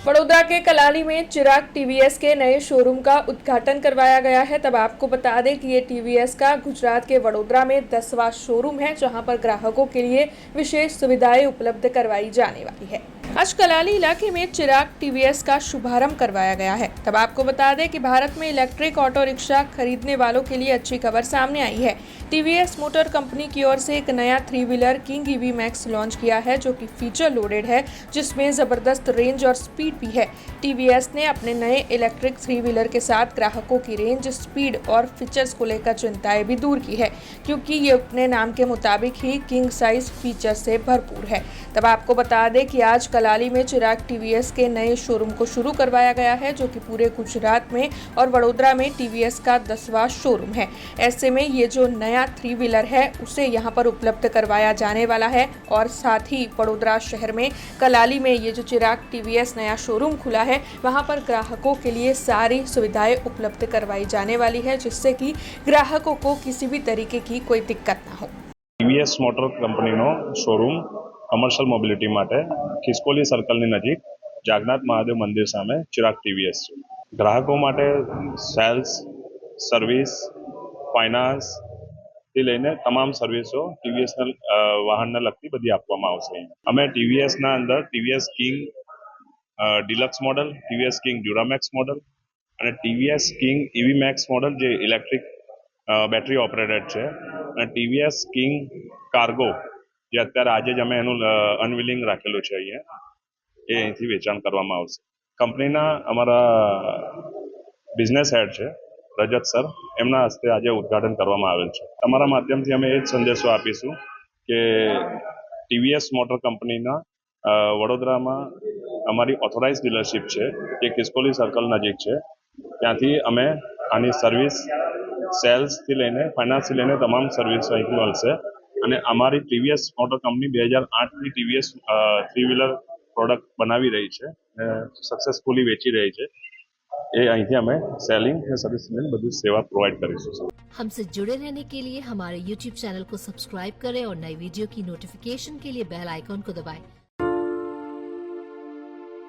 वडोदरा के कलाली में चिराग टीवीएस के नए शोरूम का उद्घाटन करवाया गया है। तब आपको बता दें कि ये टीवीएस का गुजरात के वडोदरा में 10वां शोरूम है, जहां पर ग्राहकों के लिए विशेष सुविधाएं उपलब्ध करवाई जाने वाली है। आज कलाली इलाके में चिराग टीवीएस का शुभारंभ करवाया गया है। तब आपको बता दें कि भारत में इलेक्ट्रिक ऑटो रिक्शा खरीदने वालों के लिए अच्छी खबर सामने आई है। टीवीएस मोटर कंपनी की ओर से एक नया 3 wheeler king EV max launch किया है, जो कि फीचर लोडेड है, जिसमें जबरदस्त रेंज और स्पीड भी है। टीवीएस ने अपने नए इलेक्ट्रिक 3 व्हीलर के साथ ग्राहकों की रेंज, स्पीड और फीचर्स को लेकर चिंताएं भी दूर की है, क्योंकि ये अपने नाम के मुताबिक ही किंग साइज फीचर से भरपूर है। तब आपको बता दें कि आज कलाली में चिराग टीवीएस के नए शोरूम को शुरू करवाया गया है, जो कि पूरे गुजरात में और वडोदरा में टीवीएस का 10वां शोरूम है। ऐसे में ये जो नया 3 व्हीलर है उसे यहाँ पर उपलब्ध करवाया जाने वाला है, और साथ ही वडोदरा शहर में कलाली में ये जो चिराग टीवीएस नया शोरूम खुला है, वहाँ पर ग्राहकों के लिए सारी सुविधाएं उपलब्ध करवाई जाने वाली है, जिससे कि ग्राहकों को किसी भी तरीके की कोई दिक्कत ना हो। टीवीएस मोटर कंपनीનો શોરૂમ કમર્શિયલ મોબિલિટી માટે ખિસકોલી સર્કલની નજીક જાગનાથ મહાદેવ મંદિર સામે ચિરાગ ટીવીએસ છે. ગ્રાહકો માટે સેલ્સ, સર્વિસ, ફાઇનાન્સથી લઈને તમામ સર્વિસો ટીવીએસના વાહનને લગતી બધી આપવામાં આવશે. અમે ટીવીએસના અંદર TVS king deluxe model, TVS king Duramax model અને TVS king EV max model જે ઇલેક્ટ્રિક બેટરી ઓપરેટેડ છે, અને ટીવીએસ કિંગ કાર્ગો જે અત્યારે આજે જ અમે એનું અનવીલિંગ રાખેલું છે અહીંયા, એ અહીંથી વેચાણ કરવામાં આવશે. કંપનીના અમારા બિઝનેસ હેડ છે રજત સર, એમના હસ્તે આજે ઉદ્ઘાટન કરવામાં આવેલ છે. તમારા માધ્યમથી અમે એ જ સંદેશો આપીશું કે ટીવીએસ મોટર કંપનીના વડોદરામાં અમારી ઓથોરાઇઝ ડીલરશીપ છે, જે ખિસકોલી સર્કલ નજીક છે. ત્યાંથી અમે આની સર્વિસ, સેલ્સથી લઈને ફાઇનાન્સથી લઈને તમામ સર્વિસ અહીંથી મળશે. અને અમારી ટીવીએસ મોટર કંપની 2008ની ટીવીએસ 3 વ્હીલર પ્રોડક્ટ બનાવી રહી છે, સક્સેસફુલી વેચી રહી છે. એ અહીંથી અમે સેલિંગ અને સર્વિસ में બધું સેવા પ્રોવાઈડ કરીશું. हमसे जुड़े रहने के लिए हमारे YouTube चैनल को सब्सक्राइब करें और नई वीडियो की नोटिफिकेशन के लिए बेल आइकॉन को दबाएं।